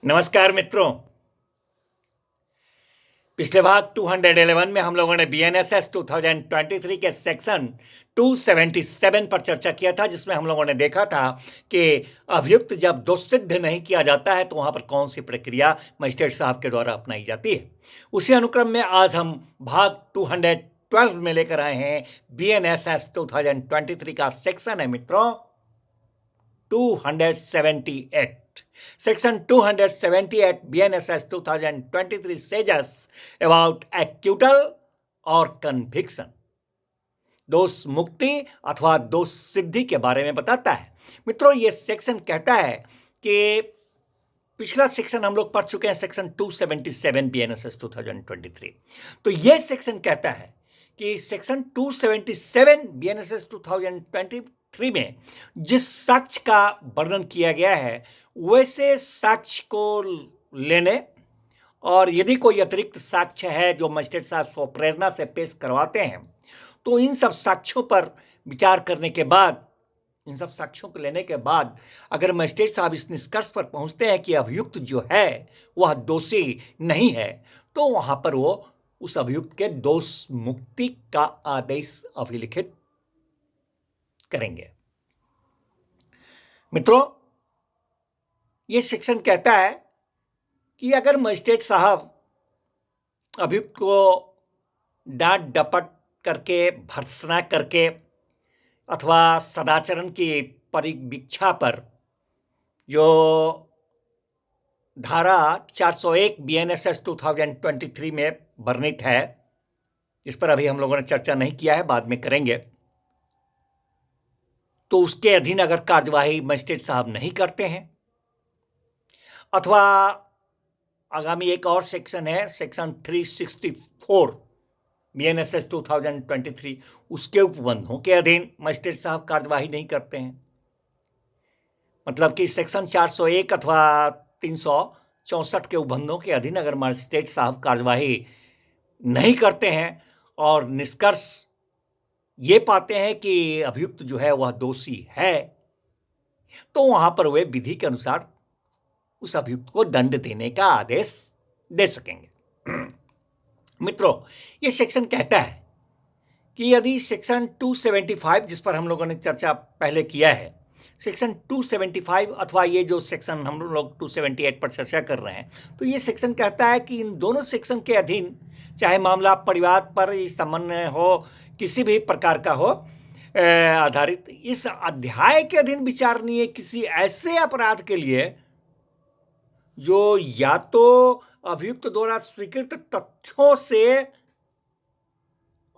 नमस्कार मित्रों। पिछले भाग 211 में हम लोगों ने बीएनएसएस 2023 के सेक्शन 277 पर चर्चा किया था, जिसमें हम लोगों ने देखा था कि अभियुक्त जब दोष सिद्ध नहीं किया जाता है तो वहां पर कौन सी प्रक्रिया मजिस्ट्रेट साहब के द्वारा अपनाई जाती है। उसी अनुक्रम में आज हम भाग 212 में लेकर आए हैं। बीएनएसएस 2023 का सेक्शन है मित्रों 278। Section 278 BNSS 2023 says about acquittal और conviction, दोष मुक्ति अथवा दोष सिद्धि के बारे में बताता है। मित्रों, ये सेक्शन कहता है कि पिछला सेक्शन हम लोग पढ़ चुके हैं, सेक्शन 277 BNSS 2023। तो ये सेक्शन कहता है कि सेक्शन 277 BNSS 2023 में जिस साक्ष्य का वर्णन किया गया है वैसे साक्ष्य को लेने, और यदि कोई अतिरिक्त साक्ष्य है जो मजिस्ट्रेट साहब स्वप्रेरणा से पेश करवाते हैं तो इन सब साक्ष्यों पर विचार करने के बाद, इन सब साक्ष्यों को लेने के बाद अगर मजिस्ट्रेट साहब इस निष्कर्ष पर पहुंचते हैं कि अभियुक्त जो है वह दोषी नहीं है तो वहां पर वो उस अभियुक्त के दोष मुक्ति का आदेश अभिलिखित करेंगे। मित्रों, ये सेक्शन कहता है कि अगर मजिस्ट्रेट साहब अभियुक्त को डांट डपट करके, भर्त्सना करके अथवा सदाचरण की परिवीक्षा पर जो धारा 401 बीएनएसएस 2023 में वर्णित है, जिस पर अभी हम लोगों ने चर्चा नहीं किया है, बाद में करेंगे, तो उसके अधीन अगर कार्यवाही मजिस्ट्रेट साहब नहीं करते हैं अथवा आगामी एक और सेक्शन है सेक्शन 364 बीएनएसएस 2023, उसके उपबंधों के अधीन मजिस्ट्रेट साहब कार्यवाही नहीं करते हैं, मतलब कि सेक्शन 401 अथवा 364 के उपबंधों के अधीन अगर मजिस्ट्रेट साहब कार्यवाही नहीं करते हैं और निष्कर्ष ये पाते हैं कि अभियुक्त जो है वह दोषी है, तो वहां पर वे विधि के अनुसार उस अभियुक्त को दंड देने का आदेश दे सकेंगे। मित्रों, ये सेक्शन कहता है कि यदि सेक्शन 275, जिस पर हम लोगों ने चर्चा पहले किया है, सेक्शन 275 अथवा ये जो सेक्शन हम लोग 278 पर चर्चा कर रहे हैं, तो ये सेक्शन कहता है कि इन दोनों सेक्शन के अधीन चाहे मामला परिवार पर संबंध हो, किसी भी प्रकार का हो आधारित, इस अध्याय के अधीन विचारणीय किसी ऐसे अपराध के लिए जो या तो अभियुक्त द्वारा स्वीकृत तथ्यों से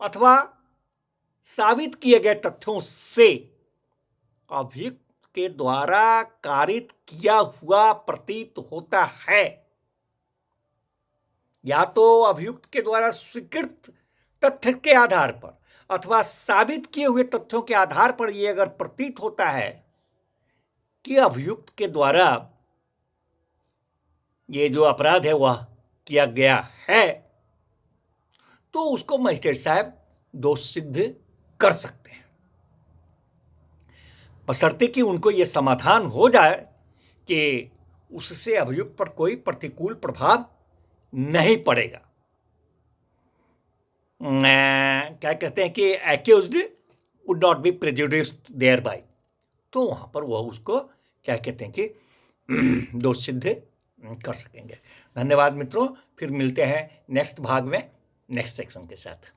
अथवा साबित किए गए तथ्यों से अभियुक्त के द्वारा कारित किया हुआ प्रतीत होता है, या तो अभियुक्त के द्वारा स्वीकृत तथ्य के आधार पर अथवा साबित किए हुए तथ्यों के आधार पर यह अगर प्रतीत होता है कि अभियुक्त के द्वारा ये जो अपराध है वह किया गया है, तो उसको मजिस्ट्रेट साहब दोष सिद्ध कर सकते हैं, बशर्ते कि उनको यह समाधान हो जाए कि उससे अभियुक्त पर कोई प्रतिकूल प्रभाव नहीं पड़ेगा। क्या कहते हैं कि accused would not be prejudiced thereby, तो वहां पर वह उसको क्या कहते हैं कि दोष सिद्ध कर सकेंगे। धन्यवाद मित्रों, फिर मिलते हैं नेक्स्ट भाग में नेक्स्ट सेक्शन के साथ।